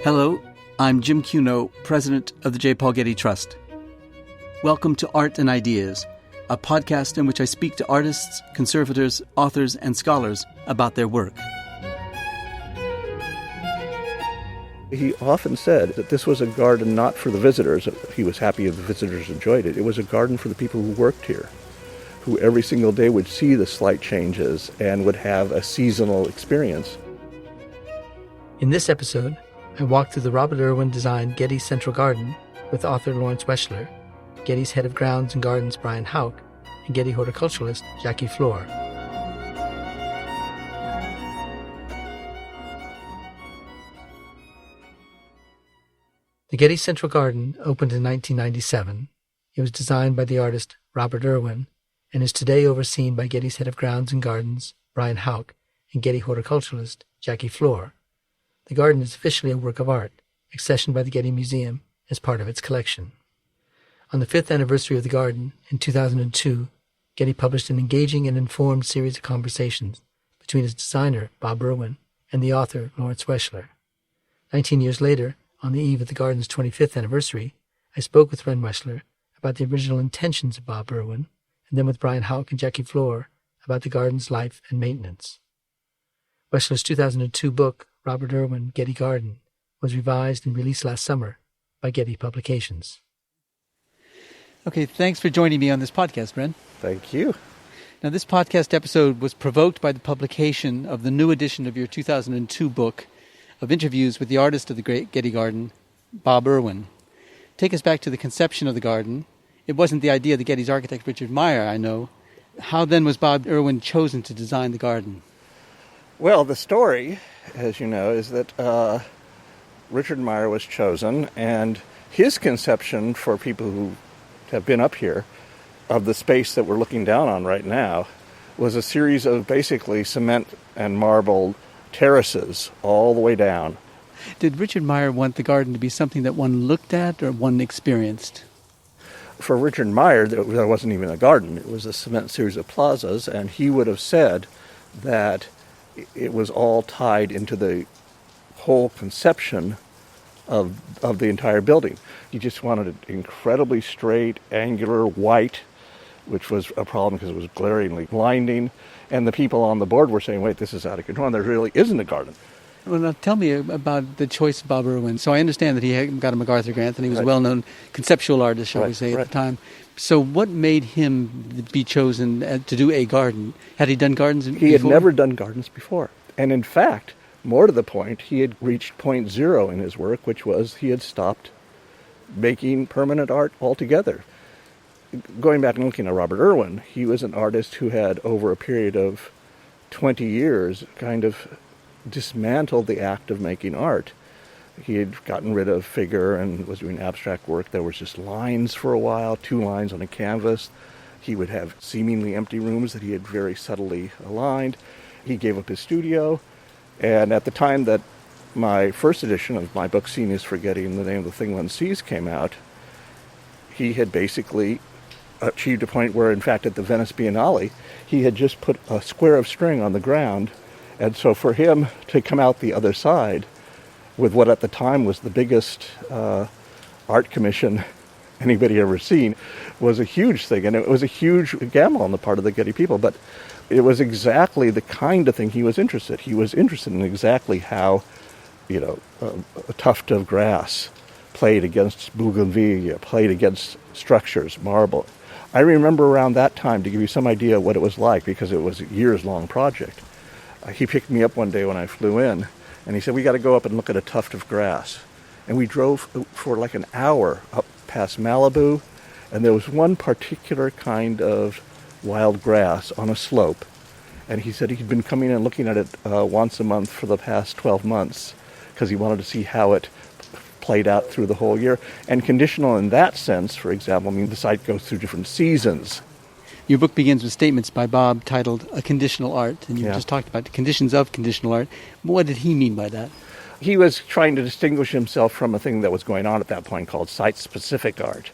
Hello, I'm Jim Cuno, president of the J. Paul Getty Trust. Welcome to Art and Ideas, a podcast in which I speak to artists, conservators, authors, and scholars about their work. He often said that this was a garden not for the visitors. He was happy if the visitors enjoyed it. It was a garden for the people who worked here, who every single day would see the slight changes and would have a seasonal experience. In this episode, I walked through the Robert Irwin designed Getty Central Garden with author Lawrence Weschler, Getty's head of grounds and gardens Brian Houck, and Getty horticulturalist Jackie Floor. The Getty Central Garden opened in 1997. It was designed by the artist Robert Irwin and is today overseen by Getty's head of grounds and gardens Brian Houck and Getty horticulturalist Jackie Floor. The garden is officially a work of art, accessioned by the Getty Museum as part of its collection. On the 5th anniversary of the garden, in 2002, Getty published an engaging and informed series of conversations between its designer, Bob Irwin, and the author, Lawrence Weschler. 19 years later, on the eve of the garden's 25th anniversary, I spoke with Ren Weschler about the original intentions of Bob Irwin, and then with Brian Houck and Jackie Floor about the garden's life and maintenance. Weschler's 2002 book, Robert Irwin, Getty Garden, was revised and released last summer by Getty Publications. Okay, thanks for joining me on this podcast, Bren. Thank you. Now, this podcast episode was provoked by the publication of the new edition of your 2002 book of interviews with the artist of the great Getty Garden, Bob Irwin. Take us back to the conception of the garden. It wasn't the idea of the Getty's architect, Richard Meyer, I know. How then was Bob Irwin chosen to design the garden? Well, the story, as you know, is that Richard Meyer was chosen, and his conception for people who have been up here of the space that we're looking down on right now was a series of basically cement and marble terraces all the way down. Did Richard Meyer want the garden to be something that one looked at or one experienced? For Richard Meyer, there wasn't even a garden. It was a cement series of plazas, and he would have said that it was all tied into the whole conception of the entire building. He just wanted it incredibly straight, angular, white, which was a problem because it was glaringly blinding. And the people on the board were saying, wait, this is out of control, and there really isn't a garden. Well, now tell me about the choice of Bob Irwin. So I understand that he had got a MacArthur grant and he was a well-known conceptual artist, shall we say, at the time. So what made him be chosen to do a garden? Had he done gardens before? He had never done gardens before. And in fact, more to the point, he had reached point zero in his work, which was he had stopped making permanent art altogether. Going back and looking at Robert Irwin, he was an artist who had, over a period of 20 years, kind of dismantled the act of making art. He had gotten rid of figure and was doing abstract work. There was just lines for a while, 2 lines on a canvas. He would have seemingly empty rooms that he had very subtly aligned. He gave up his studio, and at the time that my first edition of my book, Seeing is Forgetting, The Name of the Thing One Sees, came out, he had basically achieved a point where, in fact, at the Venice Biennale, he had just put a square of string on the ground, and so for him to come out the other side with what at the time was the biggest art commission anybody ever seen was a huge thing, and it was a huge gamble on the part of the Getty people, but it was exactly the kind of thing he was interested. He was interested in exactly how, a tuft of grass played against bougainvillea, played against structures, marble. I remember around that time, to give you some idea of what it was like, because it was a years-long project, he picked me up one day when I flew in, and he said, we got to go up and look at a tuft of grass. And we drove for like an hour up past Malibu, and there was one particular kind of wild grass on a slope. And he said he'd been coming and looking at it once a month for the past 12 months because he wanted to see how it played out through the whole year. And conditional in that sense, for example, the site goes through different seasons. Your book begins with statements by Bob titled A Conditional Art, and you just talked about the conditions of conditional art. What did he mean by that? He was trying to distinguish himself from a thing that was going on at that point called site-specific art,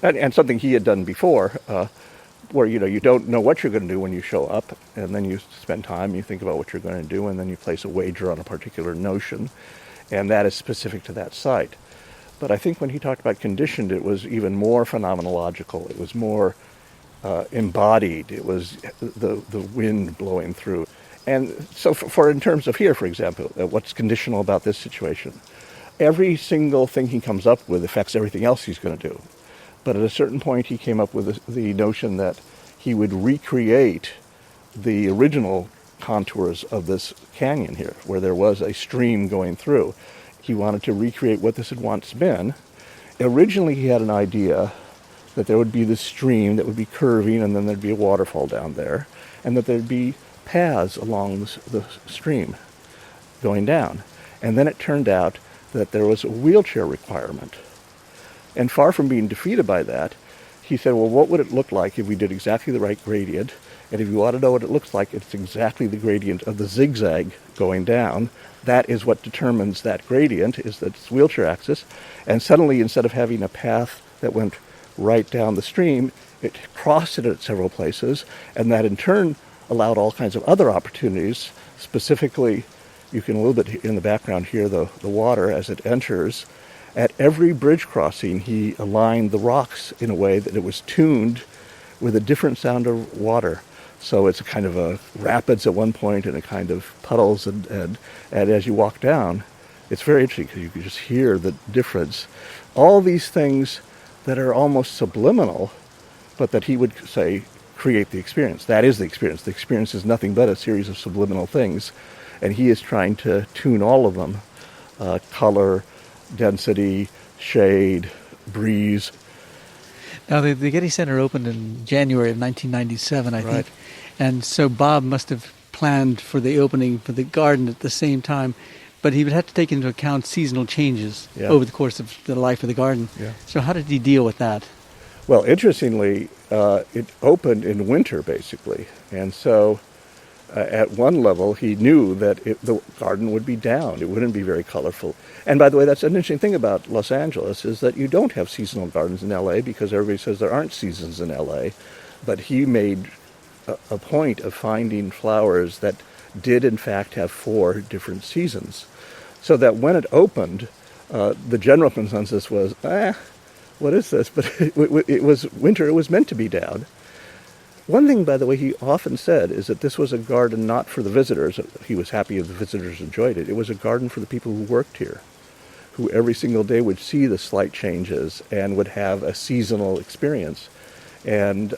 and something he had done before, where you don't know what you're going to do when you show up, and then you spend time, you think about what you're going to do, and then you place a wager on a particular notion. and that is specific to that site. But I think when he talked about conditioned, it was even more phenomenological. It was more embodied. It was the wind blowing through. And so for in terms of here, for example, what's conditional about this situation? Every single thing he comes up with affects everything else he's going to do. But at a certain point, he came up with the notion that he would recreate the original contours of this canyon here, where there was a stream going through. He wanted to recreate what this had once been. Originally, he had an idea that there would be this stream that would be curving, and then there'd be a waterfall down there, and that there'd be paths along the stream going down. And then it turned out that there was a wheelchair requirement. And far from being defeated by that, he said, well, what would it look like if we did exactly the right gradient? And if you want to know what it looks like, it's exactly the gradient of the zigzag going down. That is what determines that gradient, is that it's wheelchair axis. And suddenly, instead of having a path that went right down the stream, it crossed it at several places, and that in turn allowed all kinds of other opportunities. Specifically, you can a little bit in the background hear the water as it enters. At every bridge crossing, he aligned the rocks in a way that it was tuned with a different sound of water. So it's a kind of a rapids at one point and a kind of puddles, and as you walk down, it's very interesting because you can just hear the difference. All these things that are almost subliminal, but that he would say create the experience. That is the experience. The experience is nothing but a series of subliminal things, and he is trying to tune all of them. Color, density, shade, breeze. Now, the Getty Center opened in January of 1997, I Right. think. And so Bob must have planned for the opening for the garden at the same time, but he would have to take into account seasonal changes over the course of the life of the garden. Yeah. So how did he deal with that? Well, interestingly, it opened in winter, basically. And so at one level, he knew that the garden would be down. It wouldn't be very colorful. And by the way, that's an interesting thing about Los Angeles, is that you don't have seasonal gardens in L.A. because everybody says there aren't seasons in L.A. But he made a point of finding flowers that did, in fact, have 4 different seasons. So that when it opened, the general consensus was, what is this? But it was winter. It was meant to be down. One thing, by the way, he often said is that this was a garden not for the visitors. He was happy if the visitors enjoyed it. It was a garden for the people who worked here, who every single day would see the slight changes and would have a seasonal experience. And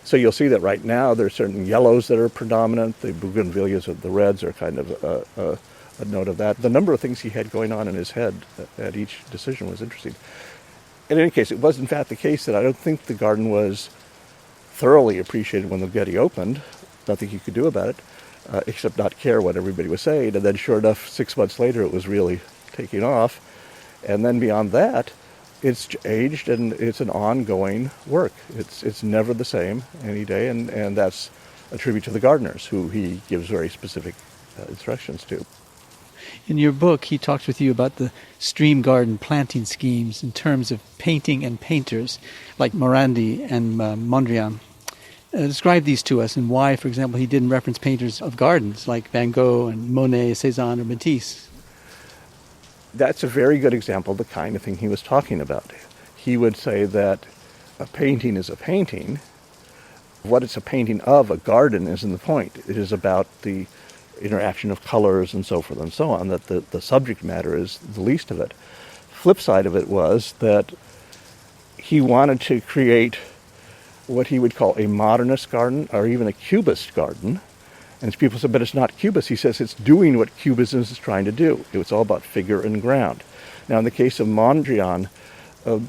so you'll see that right now there are certain yellows that are predominant. The bougainvilleas, the reds, are kind of a note of that. The number of things he had going on in his head at each decision was interesting. In any case, it was in fact the case that I don't think the garden was thoroughly appreciated when the Getty opened. Nothing he could do about it, except not care what everybody was saying. And then sure enough, 6 months later, it was really taking off. And then beyond that, it's aged and it's an ongoing work. It's never the same any day, and that's a tribute to the gardeners, who he gives very specific instructions to. In your book, he talks with you about the stream garden planting schemes in terms of painting and painters, like Morandi and Mondrian. Describe these to us, and why, for example, he didn't reference painters of gardens like Van Gogh and Monet, Cézanne, or Matisse. That's a very good example of the kind of thing he was talking about. He would say that a painting is a painting. What it's a painting of, a garden, isn't the point. It is about the interaction of colors and so forth and so on, that the subject matter is the least of it. Flip side of it was that he wanted to create what he would call a modernist garden, or even a cubist garden. And people said, but it's not cubist. He says it's doing what cubism is trying to do. It was all about figure and ground. Now, in the case of Mondrian,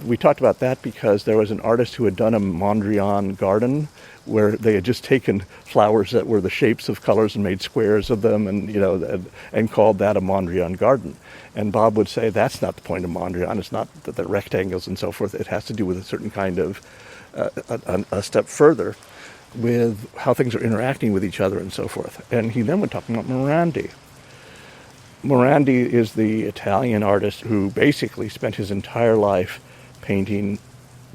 we talked about that because there was an artist who had done a Mondrian garden where they had just taken flowers that were the shapes of colors and made squares of them, and called that a Mondrian garden. And Bob would say that's not the point of Mondrian. It's not that the rectangles and so forth. It has to do with a certain kind of a step further with how things are interacting with each other and so forth. And he then would talk about Morandi. Morandi is the Italian artist who basically spent his entire life painting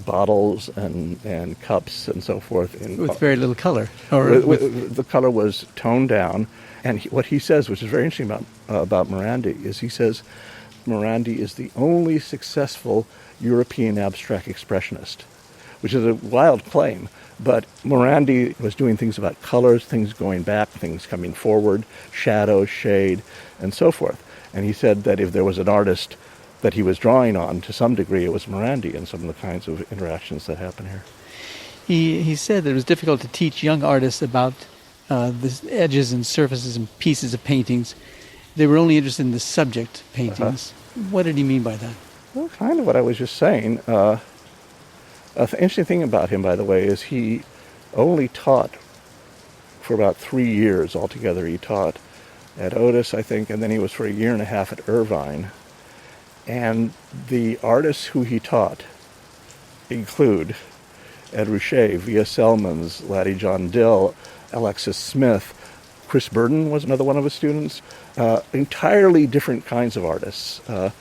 bottles and cups and so forth. With very little color. The color was toned down. And what he says, which is very interesting about Morandi, is he says Morandi is the only successful European abstract expressionist, which is a wild claim. But Morandi was doing things about colors, things going back, things coming forward, shadow, shade, and so forth. And he said that if there was an artist that he was drawing on, to some degree, it was Morandi and some of the kinds of interactions that happen here. He said that it was difficult to teach young artists about the edges and surfaces and pieces of paintings. They were only interested in the subject paintings. What did he mean by that? Well, kind of what I was just saying. The interesting thing about him, by the way, is he only taught for about 3 years altogether. He taught at Otis, I think, and then he was for a year and a half at Irvine. And the artists who he taught include Ed Ruscha, Via Selmans, Laddie John Dill, Alexis Smith. Chris Burden was another one of his students. Entirely different kinds of artists. There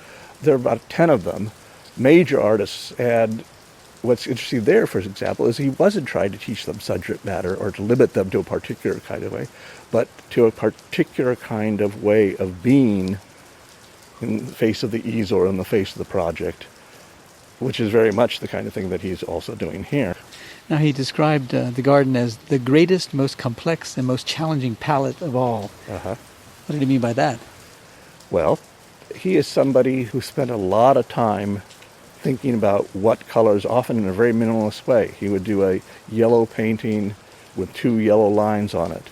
are about 10 of them, major artists. And what's interesting there, for example, is he wasn't trying to teach them subject matter or to limit them to a particular kind of way, but to a particular kind of way of being in the face of the easel or in the face of the project, which is very much the kind of thing that he's also doing here. Now, he described the garden as the greatest, most complex, and most challenging palette of all. What did he mean by that? Well, he is somebody who spent a lot of time thinking about what colors, often in a very minimalist way. He would do a yellow painting with 2 yellow lines on it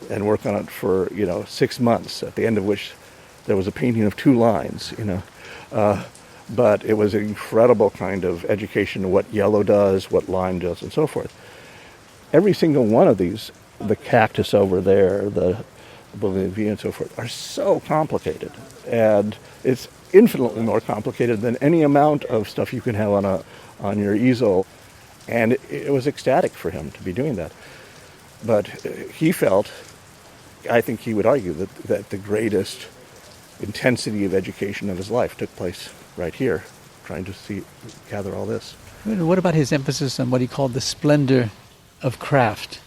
and work on it for, 6 months, at the end of which there was a painting of 2 lines, But it was an incredible kind of education of what yellow does, what lime does, and so forth. Every single one of these, the cactus over there, the bougainvillea and so forth, are so complicated. And it's infinitely more complicated than any amount of stuff you can have on your easel. And it was ecstatic for him to be doing that. But he felt, I think he would argue, that the greatest intensity of education of his life took place right here, trying to gather all this. What about his emphasis on what he called the splendor of craft?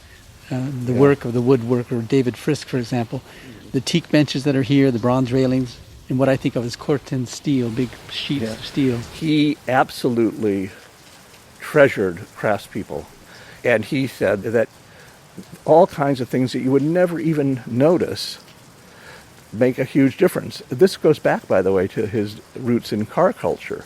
The work of the woodworker David Frisk, for example, the teak benches that are here, the bronze railings, and what I think of as corten steel, big sheets of steel. He absolutely treasured craftspeople, and he said that all kinds of things that you would never even notice make a huge difference. This goes back, by the way, to his roots in car culture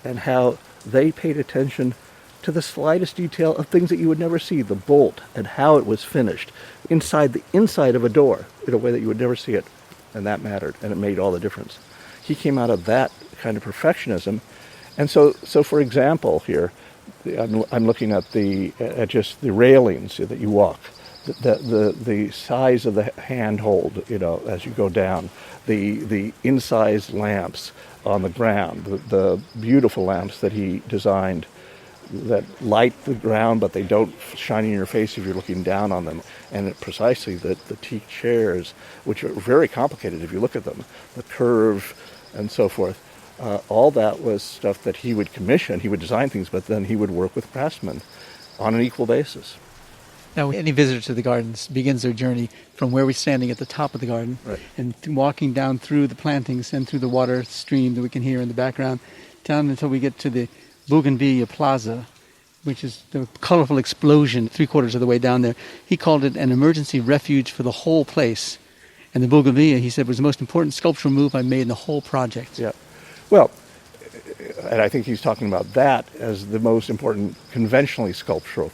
and how they paid attention to the slightest detail of things that you would never see, the bolt and how it was finished inside the inside of a door in a way that you would never see it, and that mattered, and it made all the difference. He came out of that kind of perfectionism, and so for example, here I'm looking at just the railings that you walk. The size of the handhold, as you go down, the incised lamps on the ground, the beautiful lamps that he designed that light the ground, but they don't shine in your face if you're looking down on them. And precisely the teak chairs, which are very complicated if you look at them, the curve and so forth. All that was stuff that he would commission. He would design things, but then he would work with craftsmen on an equal basis. Now, any visitor to the gardens begins their journey from where we're standing at the top of the garden, right, and walking down through the plantings and through the water stream that we can hear in the background, down until we get to the Bougainvillea Plaza, which is the colorful explosion 3/4 of the way down there. He called it an emergency refuge for the whole place. And the Bougainvillea, he said, was the most important sculptural move I made in the whole project. Yeah. Well, and I think he's talking about that as the most important conventionally sculptural.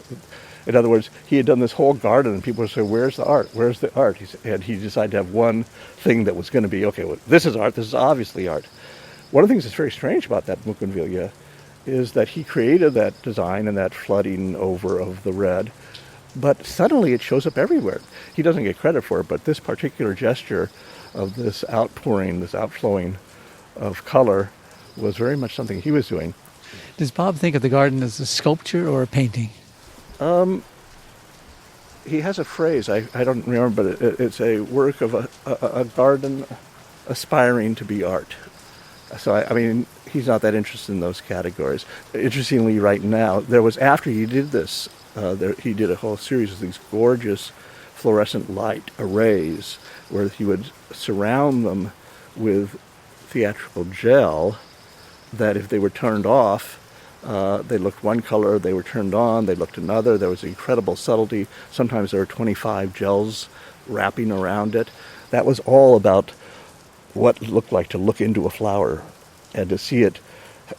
In other words, he had done this whole garden, and people would say, where's the art? Where's the art? And he decided to have one thing that was going to be, okay, well, this is art. This is obviously art. One of the things that's very strange about that Bougainvillea is that he created that design and that flooding over of the red, but suddenly it shows up everywhere. He doesn't get credit for it, but this particular gesture of this outpouring, this outflowing of color was very much something he was doing. Does Bob think of the garden as a sculpture or a painting? He has a phrase, I don't remember, but it's a work of a garden aspiring to be art. So, I mean, he's not that interested in those categories. Interestingly, right now, there was, after he did this, he did a whole series of these gorgeous fluorescent light arrays where he would surround them with theatrical gel that if they were turned off, they looked one color, they were turned on, they looked another. There was incredible subtlety. Sometimes there were 25 gels wrapping around it. That was all about what it looked like to look into a flower and to see it,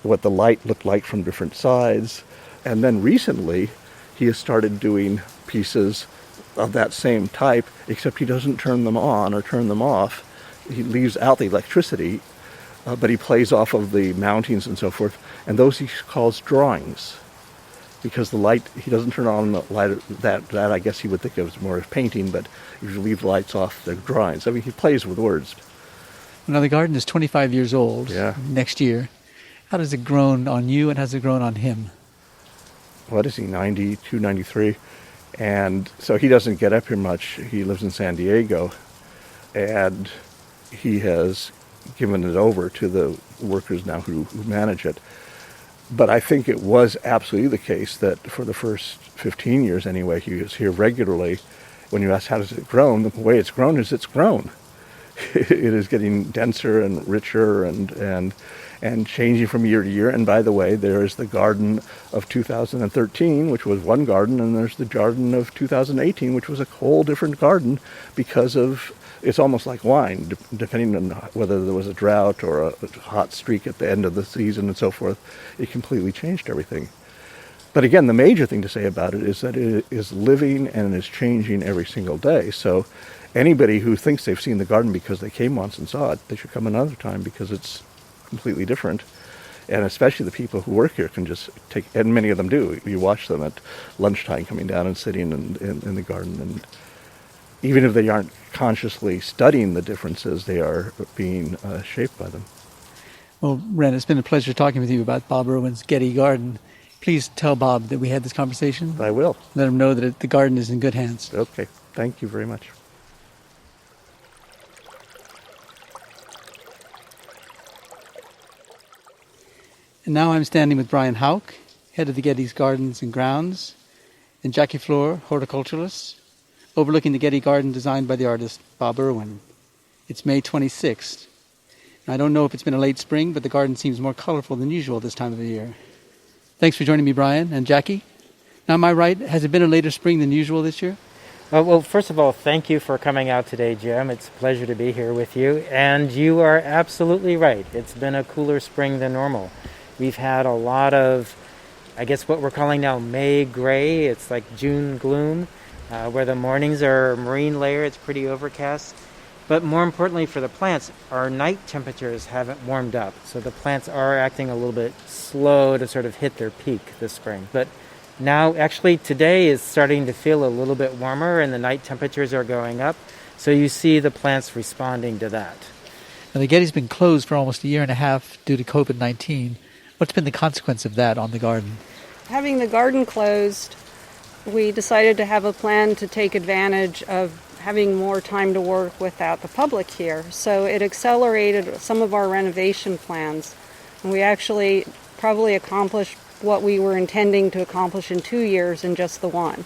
what the light looked like from different sides. And then recently, he has started doing pieces of that same type, except he doesn't turn them on or turn them off. He leaves out the electricity, but he plays off of the mountings and so forth. And those he calls drawings, because the light, he doesn't turn on the light. That I guess he would think of as more as painting, but if you leave the lights off, they're drawings. I mean, he plays with words. Now, the garden is 25 years old next year. How has it grown on you and has it grown on him? What is he, 92, 93? And so he doesn't get up here much. He lives in San Diego, and he has given it over to the workers now who manage it. But I think it was absolutely the case that for the first 15 years anyway, he was here regularly. When you ask how does it grow, the way it's grown is it's grown. It is getting denser and richer and changing from year to year. And by the way, there is the garden of 2013, which was one garden, and there's the garden of 2018, which was a whole different garden because of, it's almost like wine, depending on whether there was a drought or a hot streak at the end of the season and so forth. It completely changed everything. But again, the major thing to say about it is that it is living and is changing every single day. So anybody who thinks they've seen the garden because they came once and saw it, they should come another time because it's completely different. And especially the people who work here can just take, and many of them do. You watch them at lunchtime coming down and sitting in the garden. And even if they aren't consciously studying the differences, they are being shaped by them. Well, Ren, it's been a pleasure talking with you about Bob Irwin's Getty Garden. Please tell Bob that we had this conversation. I will. Let him know that the garden is in good hands. Okay. Thank you very much. And now I'm standing with Brian Houck, head of the Getty's Gardens and Grounds, and Jackie Floor, horticulturalists, overlooking the Getty Garden designed by the artist Bob Irwin. It's May 26th. I don't know if it's been a late spring, but the garden seems more colorful than usual this time of the year. Thanks for joining me, Brian and Jackie. Now, am I right? Has it been a later spring than usual this year? Well, first of all, thank you for coming out today, Jim. It's a pleasure to be here with you. And you are absolutely right. It's been a cooler spring than normal. We've had a lot of, I guess what we're calling now May gray. It's like June gloom, where the mornings are a marine layer. It's pretty overcast. But more importantly for the plants, our night temperatures haven't warmed up. So the plants are acting a little bit slow to sort of hit their peak this spring. But now, actually, today is starting to feel a little bit warmer and the night temperatures are going up. So you see the plants responding to that. Now, the Getty's been closed for almost a year and a half due to COVID-19. What's been the consequence of that on the garden? Having the garden closed, we decided to have a plan to take advantage of having more time to work without the public here. So it accelerated some of our renovation plans. And we actually probably accomplished what we were intending to accomplish in 2 years in just the one.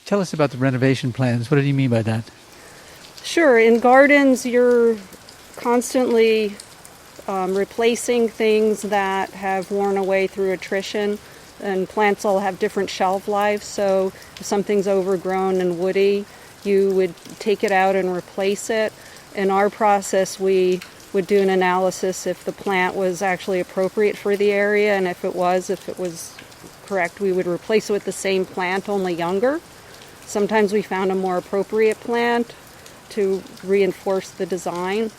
Tell us about the renovation plans. What do you mean by that? Sure. In gardens, you're constantly replacing things that have worn away through attrition. And plants all have different shelf lives. So if something's overgrown and woody, you would take it out and replace it. In our process, we would do an analysis if the plant was actually appropriate for the area, and if it was correct, we would replace it with the same plant, only younger. Sometimes we found a more appropriate plant to reinforce the design.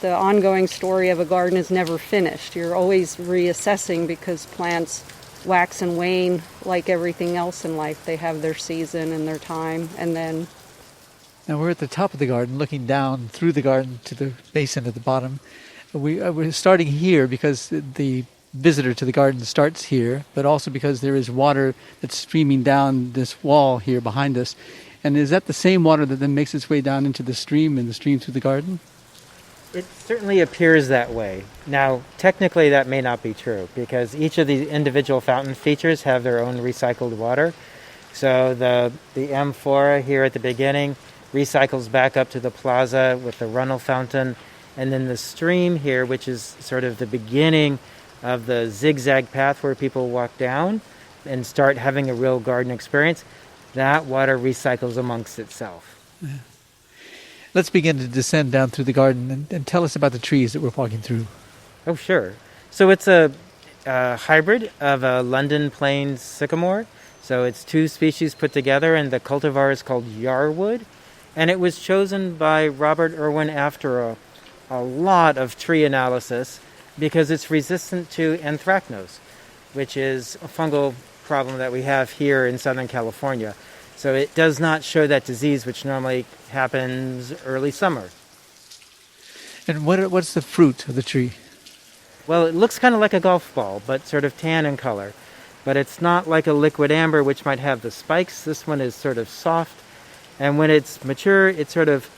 The ongoing story of a garden is never finished. You're always reassessing because plants wax and wane like everything else in life. They have their season and their time, and then... Now we're at the top of the garden, looking down through the garden to the basin at the bottom. We're starting here because the visitor to the garden starts here, but also because there is water that's streaming down this wall here behind us. And is that the same water that then makes its way down into the stream and the stream through the garden? It certainly appears that way. Now, technically that may not be true because each of the individual fountain features have their own recycled water. So the amphora here at the beginning recycles back up to the plaza with the runnel fountain, And then the stream here, which is sort of the beginning of the zigzag path where people walk down and start having a real garden experience, that water recycles amongst itself. Yeah. Let's begin to descend down through the garden and tell us about the trees that we're walking through. Oh, sure. So it's a hybrid of a London plain sycamore. So it's two species put together, and the cultivar is called yarwood. And it was chosen by Robert Irwin after a lot of tree analysis because it's resistant to anthracnose, which is a fungal problem that we have here in Southern California. So it does not show that disease, which normally happens early summer. And what's the fruit of the tree? Well, it looks kind of like a golf ball, but sort of tan in color. But it's not like a liquid amber, which might have the spikes. This one is sort of soft. And when it's mature, it sort of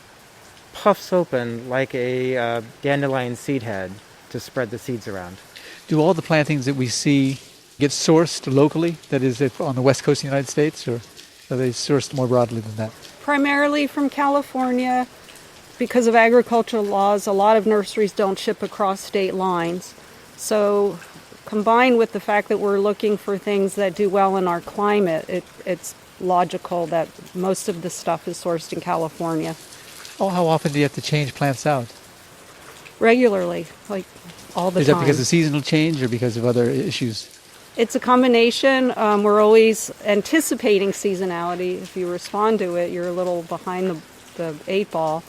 puffs open like a dandelion seed head to spread the seeds around. Do all the plantings that we see get sourced locally, that is, on the west coast of the United States, or are they sourced more broadly than that? Primarily from California. Because of agricultural laws, a lot of nurseries don't ship across state lines. So combined with the fact that we're looking for things that do well in our climate, it's logical that most of the stuff is sourced in California. Oh, how often do you have to change plants out? Regularly, like all the time. Is that because of seasonal change or because of other issues? It's a combination. We're always anticipating seasonality. If you respond to it, you're a little behind the eight ball.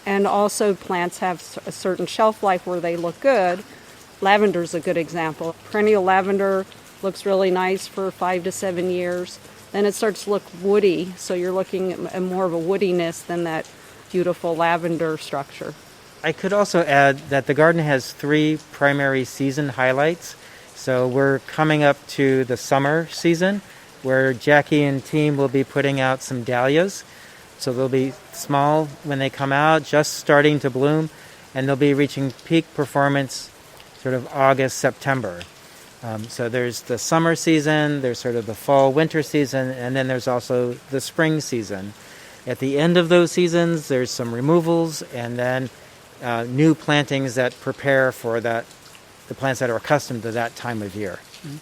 And also plants have a certain shelf life where they look good. Lavender's a good example. Perennial lavender looks really nice for 5 to 7 years. Then it starts to look woody, so you're looking at more of a woodiness than that beautiful lavender structure. I could also add that the garden has 3 primary season highlights. So we're coming up to the summer season where Jackie and team will be putting out some dahlias. So they'll be small when they come out, just starting to bloom, and they'll be reaching peak performance sort of August, September. So there's the summer season, there's sort of the fall-winter season, and then there's also the spring season. At the end of those seasons, there's some removals, and then new plantings that prepare for the plants that are accustomed to that time of year. Mm-hmm.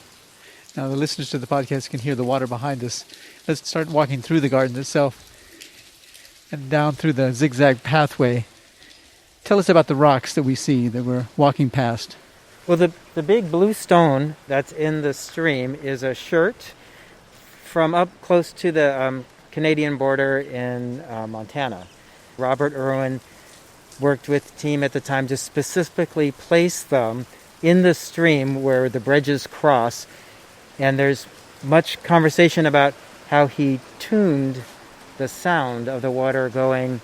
Now the listeners to the podcast can hear the water behind us. Let's start walking through the garden itself and down through the zigzag pathway. Tell us about the rocks that we see that we're walking past. Well, the big blue stone that's in the stream is a shirt from up close to the Canadian border in Montana. Robert Irwin worked with the team at the time to specifically place them in the stream where the bridges cross. And there's much conversation about how he tuned the sound of the water going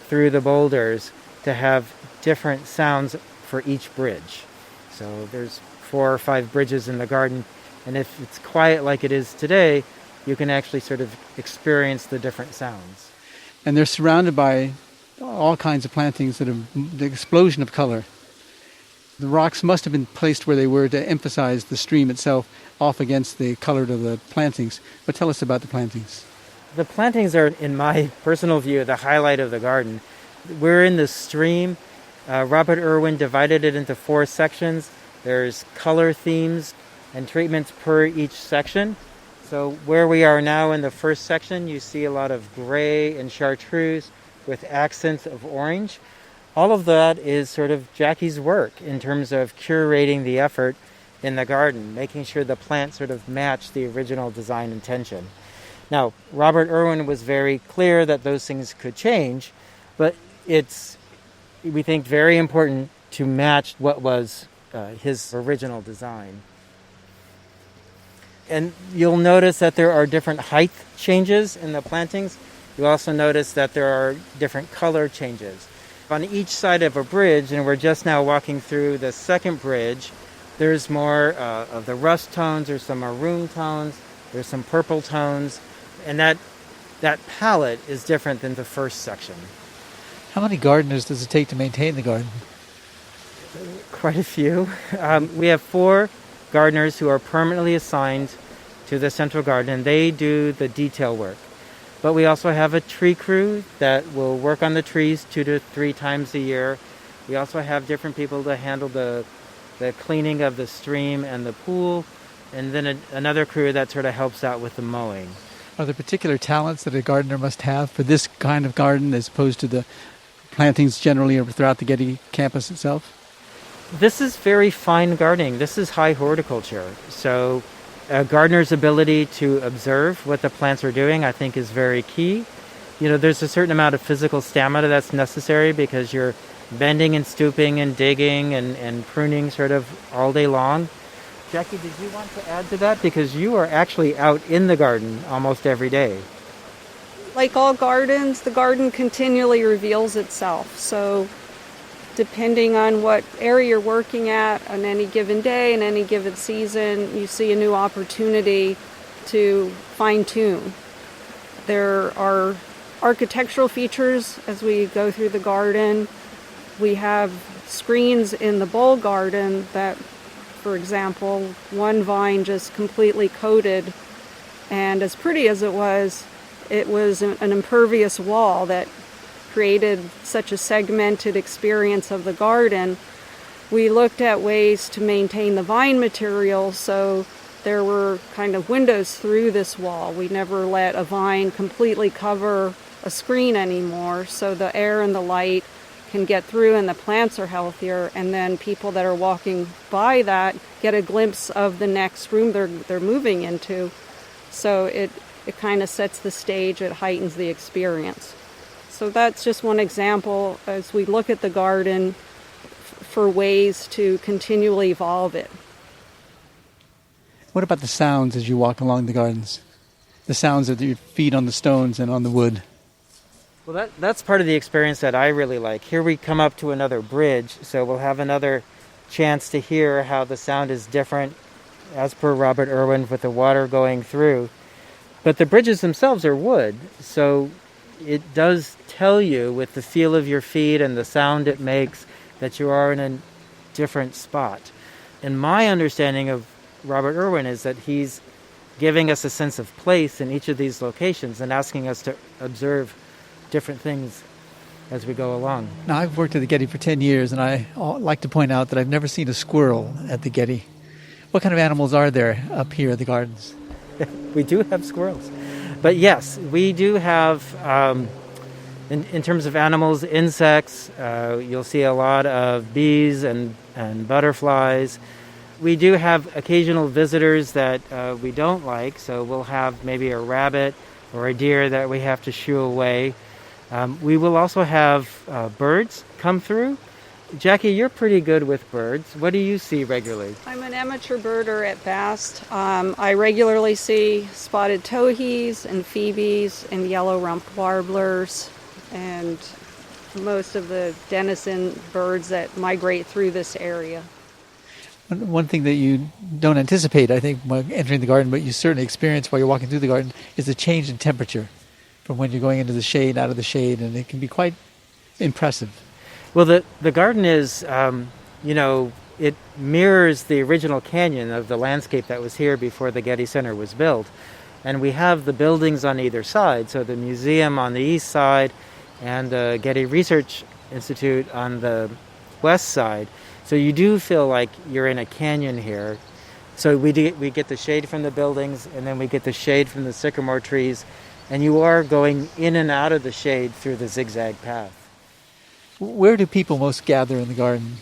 through the boulders to have different sounds for each bridge. So there's 4 or 5 bridges in the garden, and if it's quiet like it is today, you can actually sort of experience the different sounds. And they're surrounded by all kinds of plantings that have the explosion of color. The rocks must have been placed where they were to emphasize the stream itself off against the color of the plantings. But tell us about the plantings. The plantings are, in my personal view, the highlight of the garden. We're in the stream. Robert Irwin divided it into 4 sections. There's color themes and treatments per each section. So where we are now in the first section, you see a lot of gray and chartreuse with accents of orange. All of that is sort of Jackie's work in terms of curating the effort in the garden, making sure the plants sort of match the original design intention. Now, Robert Irwin was very clear that those things could change, but it's, we think, very important to match what was his original design. And you'll notice that there are different height changes in the plantings. You'll also notice that there are different color changes. On each side of a bridge, and we're just now walking through the second bridge, there's more of the rust tones, there's some maroon tones, there's some purple tones, and that palette is different than the first section. How many gardeners does it take to maintain the garden? Quite a few. We have 4 gardeners who are permanently assigned to the central garden, and they do the detail work. But we also have a tree crew that will work on the trees 2 to 3 times a year. We also have different people to handle the cleaning of the stream and the pool, and then another crew that sort of helps out with the mowing. Are there particular talents that a gardener must have for this kind of garden as opposed to the plantings generally or throughout the Getty campus itself? This is very fine gardening. This is high horticulture. So a gardener's ability to observe what the plants are doing, I think, is very key. You know, there's a certain amount of physical stamina that's necessary because you're bending and stooping and digging and pruning sort of all day long. Jackie, did you want to add to that? Because you are actually out in the garden almost every day. Like all gardens, the garden continually reveals itself. So depending on what area you're working at on any given day and any given season, you see a new opportunity to fine-tune. There are architectural features as we go through the garden. We have screens in the bowl garden that, for example, one vine just completely coated, and as pretty as it was an impervious wall that created such a segmented experience of the garden. We looked at ways to maintain the vine material, so there were kind of windows through this wall. We never let a vine completely cover a screen anymore, so the air and the light can get through and the plants are healthier, and then people that are walking by that get a glimpse of the next room they're moving into. So it kind of sets the stage, it heightens the experience. So that's just one example as we look at the garden for ways to continually evolve it. What about the sounds as you walk along the gardens? The sounds of your feet on the stones and on the wood? Well, that's part of the experience that I really like. Here we come up to another bridge, so we'll have another chance to hear how the sound is different, as per Robert Irwin, with the water going through. But the bridges themselves are wood, so it does tell you with the feel of your feet and the sound it makes that you are in a different spot. And my understanding of Robert Irwin is that he's giving us a sense of place in each of these locations and asking us to observe different things as we go along. Now, I've worked at the Getty for 10 years, and I like to point out that I've never seen a squirrel at the Getty. What kind of animals are there up here at the gardens? We do have squirrels. But yes, we do have, in terms of animals, insects, you'll see a lot of bees and butterflies. We do have occasional visitors that we don't like, so we'll have maybe a rabbit or a deer that we have to shoo away. We will also have birds come through. Jackie, you're pretty good with birds. What do you see regularly? I'm an amateur birder at best. I regularly see spotted towhees and phoebes and yellow-rumped warblers and most of the denizen birds that migrate through this area. One thing that you don't anticipate, I think, while entering the garden, but you certainly experience while you're walking through the garden, is the change in temperature from when you're going into the shade, out of the shade, and it can be quite impressive. Well, the garden is, it mirrors the original canyon of the landscape that was here before the Getty Center was built. And we have the buildings on either side, so the museum on the east side and the Getty Research Institute on the west side. So you do feel like you're in a canyon here. So we get the shade from the buildings, and then we get the shade from the sycamore trees, and you are going in and out of the shade through the zigzag path. Where do people most gather in the garden?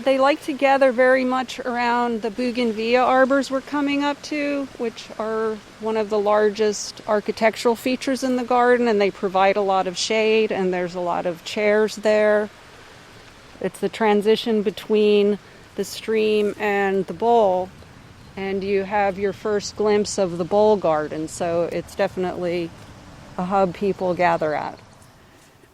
They like to gather very much around the bougainvillea arbors we're coming up to, which are one of the largest architectural features in the garden, and they provide a lot of shade, and there's a lot of chairs there. It's the transition between the stream and the bowl, and you have your first glimpse of the bowl garden, so it's definitely a hub people gather at.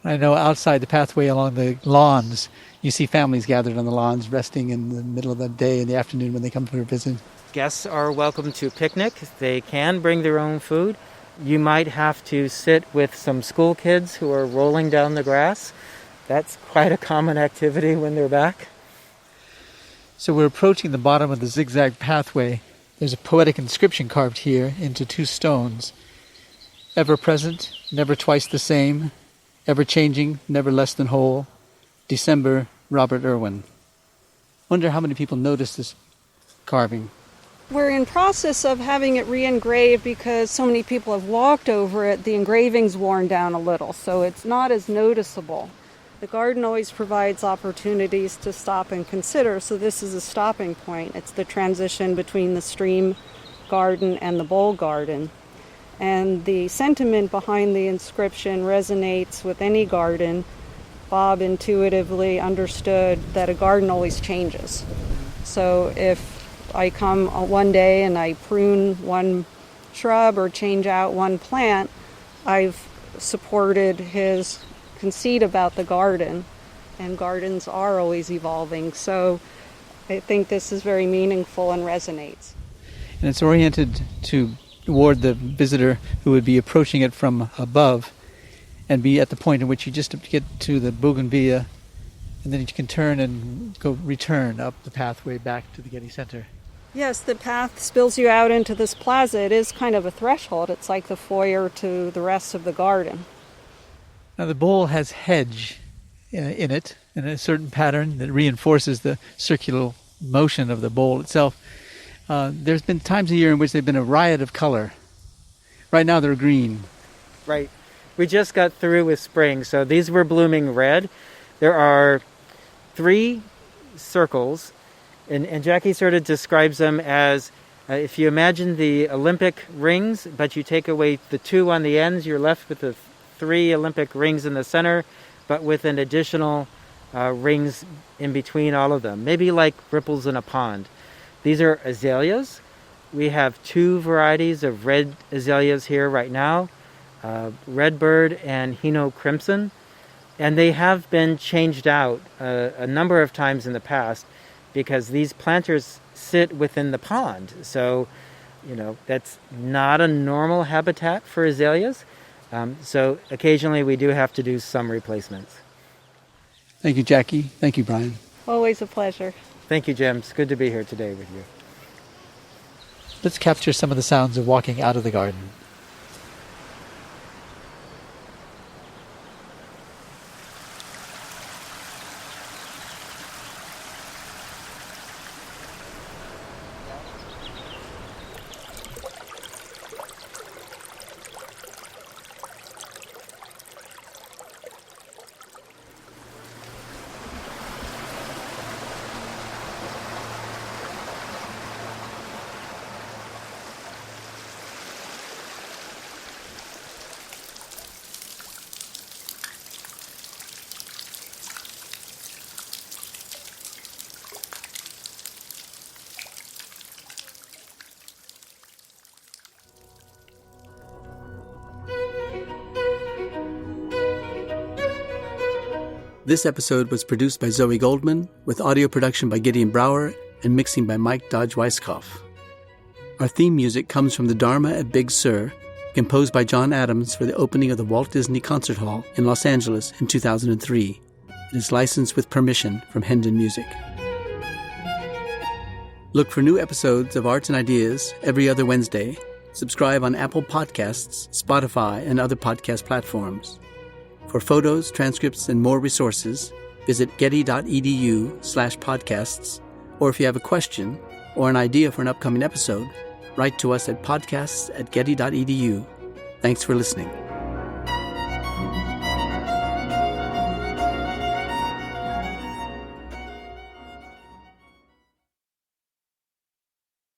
I know outside the pathway along the lawns, you see families gathered on the lawns, resting in the middle of the day, in the afternoon when they come for a visit. Guests are welcome to picnic. They can bring their own food. You might have to sit with some school kids who are rolling down the grass. That's quite a common activity when they're back. So we're approaching the bottom of the zigzag pathway. There's a poetic inscription carved here into two stones. Ever present, never twice the same. Ever changing, never less than whole. December, Robert Irwin. Wonder how many people noticed this carving. We're in process of having it re-engraved because so many people have walked over it. The engraving's worn down a little, so it's not as noticeable. The garden always provides opportunities to stop and consider, so this is a stopping point. It's the transition between the stream garden and the bowl garden. And the sentiment behind the inscription resonates with any garden. Bob intuitively understood that a garden always changes. So if I come one day and I prune one shrub or change out one plant, I've supported his conceit about the garden, and gardens are always evolving. So I think this is very meaningful and resonates. And it's oriented toward the visitor who would be approaching it from above and be at the point in which you just get to the bougainvillea, and then you can turn and return up the pathway back to the Getty Center. Yes, the path spills you out into this plaza. It is kind of a threshold. It's like the foyer to the rest of the garden. Now the bowl has hedge in it, in a certain pattern that reinforces the circular motion of the bowl itself. There's been times a year in which they've been a riot of color. Right now they're green. Right. We just got through with spring, so these were blooming red. There are 3 circles, and Jackie sort of describes them as if you imagine the Olympic rings, but you take away the 2 on the ends, you're left with the 3 Olympic rings in the center, but with an additional rings in between all of them, maybe like ripples in a pond. These are azaleas. We have 2 varieties of red azaleas here right now, Redbird and Hino Crimson, and they have been changed out a number of times in the past because these planters sit within the pond. So, that's not a normal habitat for azaleas. So occasionally we do have to do some replacements. Thank you, Jackie. Thank you, Brian. Always a pleasure. Thank you, Jim. It's good to be here today with you. Let's capture some of the sounds of walking out of the garden. This episode was produced by Zoe Goldman, with audio production by Gideon Brower and mixing by Mike Dodge Weisskopf. Our theme music comes from the Dharma at Big Sur, composed by John Adams for the opening of the Walt Disney Concert Hall in Los Angeles in 2003. It is licensed with permission from Hendon Music. Look for new episodes of Arts and Ideas every other Wednesday. Subscribe on Apple Podcasts, Spotify, and other podcast platforms. For photos, transcripts, and more resources, visit getty.edu/podcasts, or if you have a question or an idea for an upcoming episode, write to us at podcasts@getty.edu. Thanks for listening.